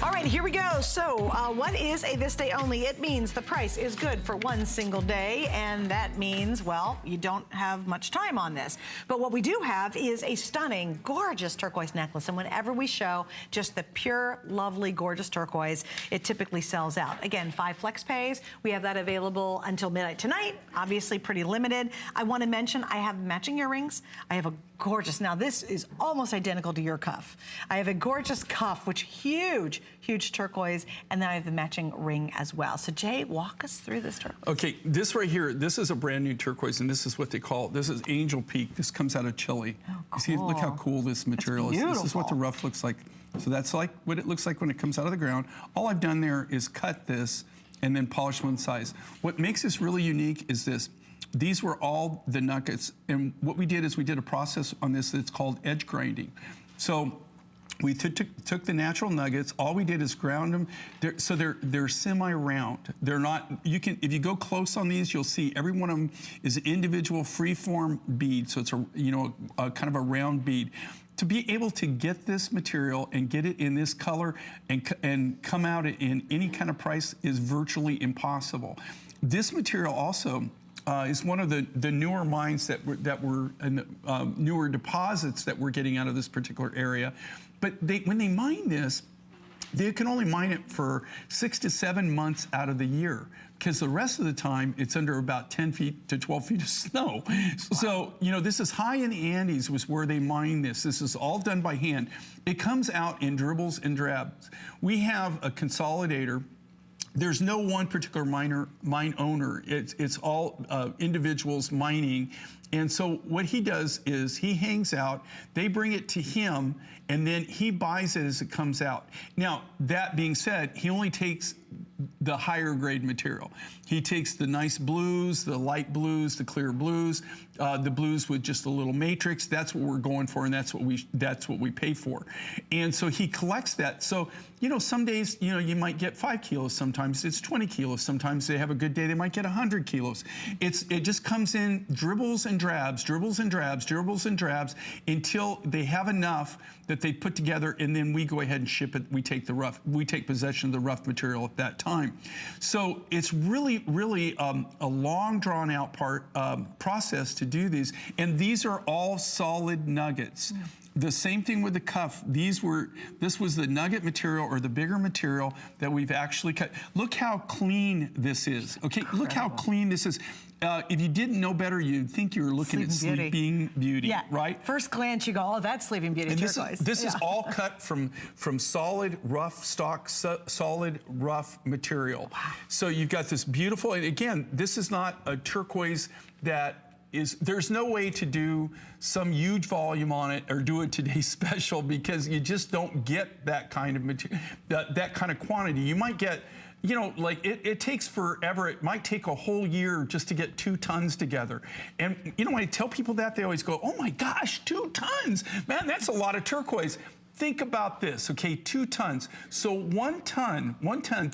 All right, here we go. So what is a this day only? It means the price is good for one single day, and that means, well, you don't have much time on this. But what we do have is a stunning, gorgeous turquoise necklace, and whenever we show just the pure, lovely, gorgeous turquoise, it typically sells out. Again, 5 flex pays. We have that available until midnight tonight. Obviously pretty limited. I want to mention I have matching earrings. I have a gorgeous, now this is almost identical to your cuff. I have a gorgeous cuff, which huge, huge turquoise, and then I have the matching ring as well. So Jay, walk us through this turquoise. Okay, this right here, this is a brand new turquoise, and this is what they call, this is Angel Peak. This comes out of Chile. Oh, cool. You see, look how cool this material is. This is what the rough looks like. So that's like what it looks like when it comes out of the ground. All I've done there is cut this and then polish one size. What makes this really unique is this. These were all the nuggets, and what we did is we did a process on this that's called edge grinding. So we took the natural nuggets. All we did is ground them. They're semi-round. They're not. You can, if you go close on these, you'll see every one of them is an individual free-form bead. So it's a kind of a round bead. To be able to get this material and get it in this color and come out in any kind of price is virtually impossible. This material also is one of the newer mines that were newer deposits that we're getting out of this particular area. But when they mine this, they can only mine it for 6 to 7 months out of the year, because the rest of the time it's under about 10 feet to 12 feet of snow. Wow. So, you know, this is high in the Andes was where they mine this. This is all done by hand. It comes out in dribbles and drabs. We have a consolidator. There's no one particular mine owner. It's all individuals mining. And so what he does is he hangs out, they bring it to him, and then he buys it as it comes out. Now, that being said, he only takes the higher grade material. He takes the nice blues, the light blues, the clear blues, the blues with just a little matrix. That's what we're going for, and that's what we pay for. And so he collects that. So, you know, some days, you know, you might get 5 kilos. Sometimes it's 20 kilos. Sometimes they have a good day, they might get 100 kilos. It just comes in dribbles and drabs, dribbles and drabs, dribbles and drabs, until they have enough that they put together, and then we go ahead and ship it. We take possession of the rough material at that time. So it's really, really a long, drawn-out process to do these, and these are all solid nuggets. Yeah. The same thing with the cuff. This was the nugget material, or the bigger material that we've actually cut. Look how clean this is. Okay, incredible. Look how clean this is. If you didn't know better, you'd think you were looking at Sleeping Beauty, yeah, right? First glance, you go, oh, that's Sleeping Beauty turquoise. This is all cut from solid, rough stock, solid, rough material. Wow. So you've got this beautiful, and again, this is not a turquoise that there's no way to do some huge volume on it or do it today's special, because you just don't get that kind of material, that kind of quantity. You might get, you know, like it takes forever. It might take a whole year just to get 2 tons together. And, you know, when I tell people that, they always go, oh my gosh, 2 tons. Man, that's a lot of turquoise. Think about this, okay, 2 tons. So 1 ton,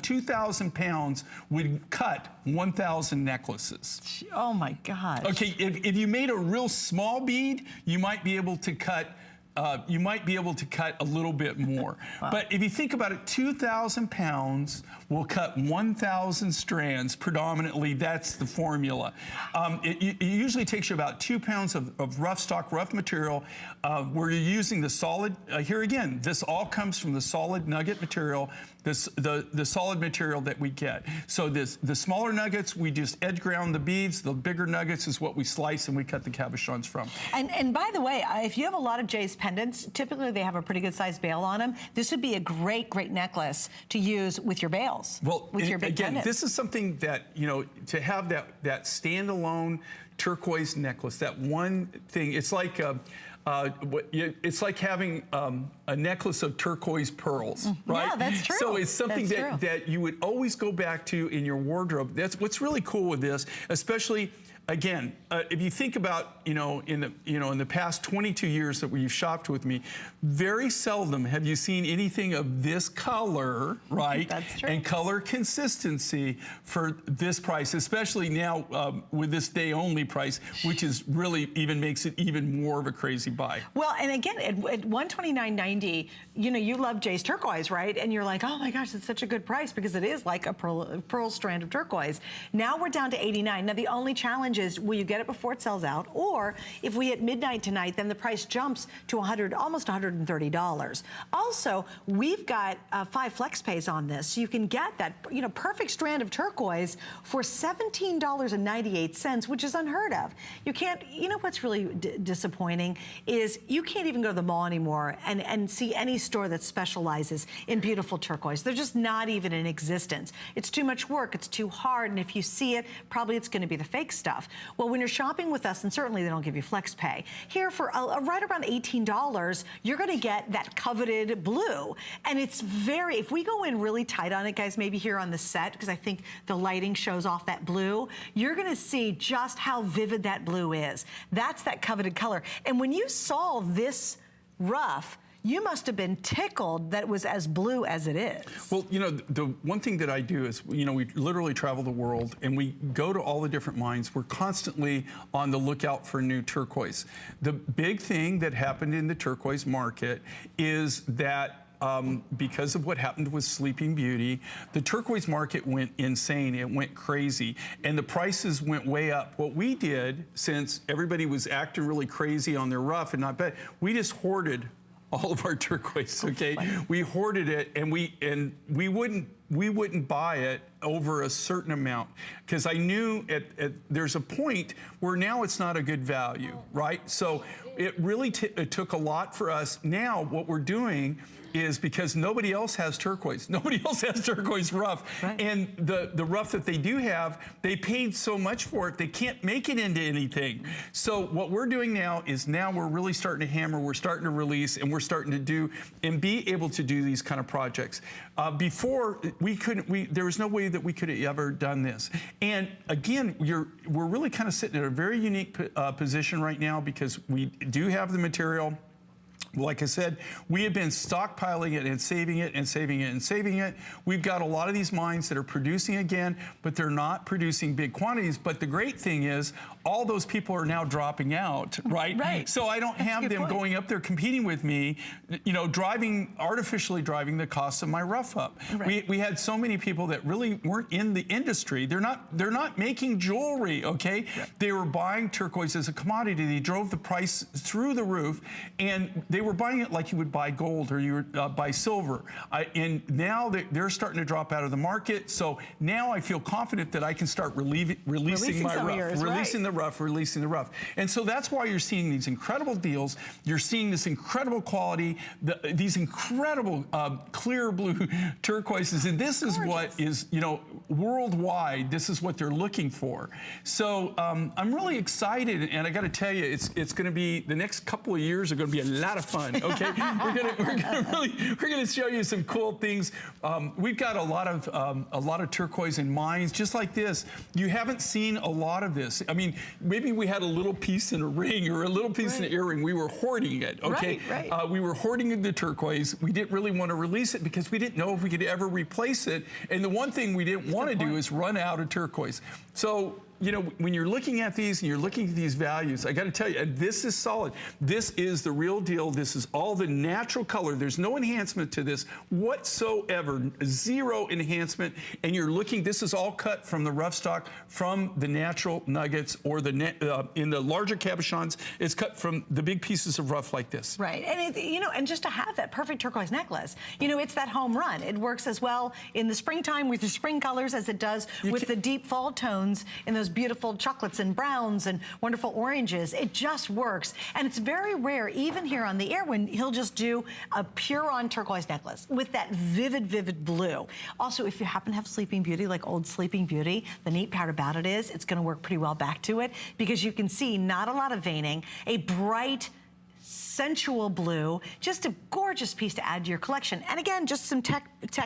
2,000 pounds would cut 1,000 necklaces. Oh my gosh. Okay, if you made a real small bead, you might be able to cut a little bit more. Wow. But if you think about it, 2,000 pounds will cut 1,000 strands predominantly. That's the formula. It usually takes you about 2 pounds of rough stock, rough material, where you're using the solid. Here again, this all comes from the solid nugget material, the solid material that we get. So the smaller nuggets, we just edge ground the beads. The bigger nuggets is what we slice and we cut the cabochons from. And by the way, if you have a lot of Jay's pendants, typically they have a pretty good sized bail on them. This would be a great, great necklace to use with your bails. Well, with your big again, pendants. This is something that, you know, to have that standalone turquoise necklace, that one thing, it's like it's like having a necklace of turquoise pearls, right? Yeah, that's true. So it's something that you would always go back to in your wardrobe. That's what's really cool with this, especially again, if you think about, in the past 22 years that you've shopped with me, very seldom have you seen anything of this color, right? That's true. And color consistency for this price, especially now with this day only price, which is really makes it even more of a crazy buy. Well, and again, at $129.90, you love Jay's turquoise, right? And you're like, oh my gosh, it's such a good price because it is like a pearl strand of turquoise. Now we're down to $89. Now the only challenge is, will you get it before it sells out? Or if we hit midnight tonight, then the price jumps to almost $130. Also, we've got 5 flex pays on this. So you can get that, perfect strand of turquoise for $17.98, which is unheard of. You can't, what's really disappointing is you can't even go to the mall anymore and see any store that specializes in beautiful turquoise. They're just not even in existence. It's too much work, it's too hard, and if you see it, probably it's going to be the fake stuff. Well, when you're shopping with us, and certainly they don't give you flex pay, here for right around $18, you're going to get that coveted blue. And it's if we go in really tight on it, guys, maybe here on the set, because I think the lighting shows off that blue, you're going to see just how vivid that blue is. That's that coveted color. And when you saw this rough, you must have been tickled that it was as blue as it is. Well, the one thing that I do is, we literally travel the world and we go to all the different mines. We're constantly on the lookout for new turquoise. The big thing that happened in the turquoise market is that because of what happened with Sleeping Beauty, the turquoise market went insane. It went crazy, and the prices went way up. What we did, since everybody was acting really crazy on their rough and not bad, we just hoarded all of our turquoise, okay? We hoarded it, and we wouldn't buy it over a certain amount, because I knew there's a point where now it's not a good value, right? So it really it took a lot for us. Now what we're doing is, because nobody else has turquoise. Nobody else has turquoise rough. Right. And the rough that they do have, they paid so much for it, they can't make it into anything. So what we're doing now is we're really starting to hammer, we're starting to release, and we're starting to do and be able to do these kind of projects. Before, there was no way that we could have ever done this. And again, we're really kind of sitting in a very unique position right now, because we do have the material. Like I said, we have been stockpiling it and saving it and saving it and saving it. We've got a lot of these mines that are producing again, but they're not producing big quantities. But the great thing is, all those people are now dropping out, right? Right. So I don't have them going up there competing with me, artificially driving the cost of my rough up. Right. We had so many people that really weren't in the industry. They're not making jewelry, okay? Right. They were buying turquoise as a commodity. They drove the price through the roof, and they were buying it like you would buy gold or you would buy silver. And now they're starting to drop out of the market. So now I feel confident that I can start releasing my rough, releasing the rough. And so that's why you're seeing these incredible deals. You're seeing this incredible quality, these incredible clear blue turquoises. And this is what is, worldwide, this is what they're looking for. So I'm really excited. And I got to tell you, it's going to be, the next couple of years are going to be a lot of fun. Okay, we're gonna show you some cool things. We've got a lot of turquoise in mines just like this. You haven't seen a lot of this. I mean, maybe we had a little piece in a ring or a little piece in an earring. We were hoarding it. Okay, right. We were hoarding the turquoise. We didn't really want to release it because we didn't know if we could ever replace it. And the one thing we didn't want to do is run out of turquoise. So, when you're looking at these and you're looking at these values, I got to tell you, this is solid. This is the real deal. This is all the natural color. There's no enhancement to this whatsoever, zero enhancement. And you're looking, this is all cut from the rough stock, from the natural nuggets, or in the larger cabochons, it's cut from the big pieces of rough like this. Right, and and just to have that perfect turquoise necklace, it's that home run. It works as well in the springtime with the spring colors as it does with the deep fall tones in those beautiful chocolates and browns and wonderful oranges. It just works. And it's very rare, even here on the air, when he'll just do a pure-on turquoise necklace with that vivid, vivid blue. Also, if you happen to have Sleeping Beauty, like old Sleeping Beauty, the neat part about it is it's going to work pretty well back to it, because you can see not a lot of veining, a bright, sensual blue. Just a gorgeous piece to add to your collection. And again, just some tech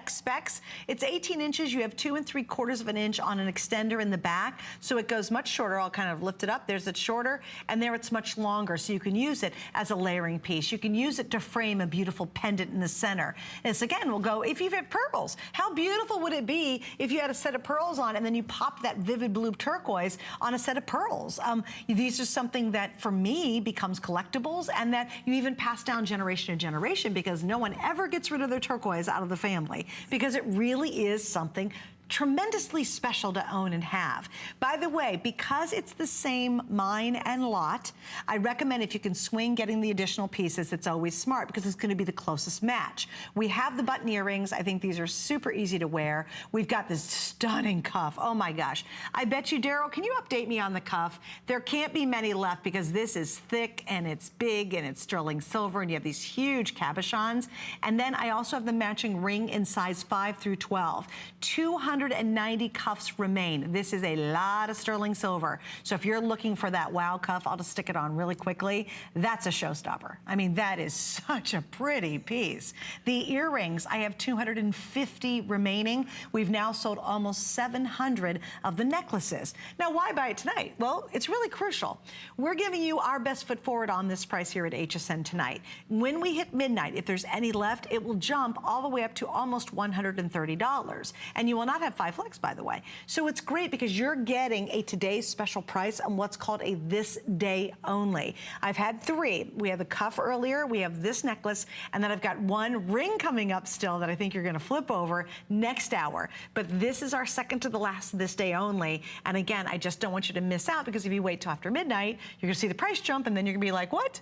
specs. It's 18 inches. You have 2 3/4 of an inch on an extender in the back, so it goes much shorter. I'll kind of lift it up. There's it shorter, and there it's much longer, so you can use it as a layering piece. You can use it to frame a beautiful pendant in the center. This again will go if you've had pearls. How beautiful would it be if you had a set of pearls on and then you pop that vivid blue turquoise on a set of pearls? These are something that for me becomes collectibles, and that you even pass down generation to generation, because no one ever gets rid of their turquoise out of the family, because it really is something tremendously special to own and have. By the way, because it's the same mine and lot, I recommend if you can swing getting the additional pieces, it's always smart, because it's going to be the closest match. We have the button earrings. I think these are super easy to wear. We've got this stunning cuff. Oh my gosh. I bet you, Daryl, can you update me on the cuff? There can't be many left, because this is thick and it's big and it's sterling silver, and you have these huge cabochons. And then I also have the matching ring in size 5 through 12. 290 cuffs remain. This is a lot of sterling silver. So if you're looking for that wow cuff, I'll just stick it on really quickly. That's a showstopper. I mean, that is such a pretty piece. The earrings, I have 250 remaining. We've now sold almost 700 of the necklaces. Now, why buy it tonight? Well, it's really crucial. We're giving you our best foot forward on this price here at HSN tonight. When we hit midnight, if there's any left, it will jump all the way up to almost $130. And you will not have 5 flex, by the way. So it's great, because you're getting a today's special price on what's called a this day only. I've had 3. We have the cuff earlier, we have this necklace, and then I've got 1 ring coming up still that I think you're gonna flip over next hour. But this is our second to the last this day only. And again, I just don't want you to miss out, because if you wait till after midnight, you're gonna see the price jump, and then you're gonna be like, what?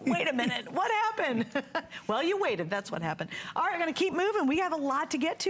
Wait a minute, what happened? Well, you waited, that's what happened. All right, we're gonna keep moving. We have a lot to get to.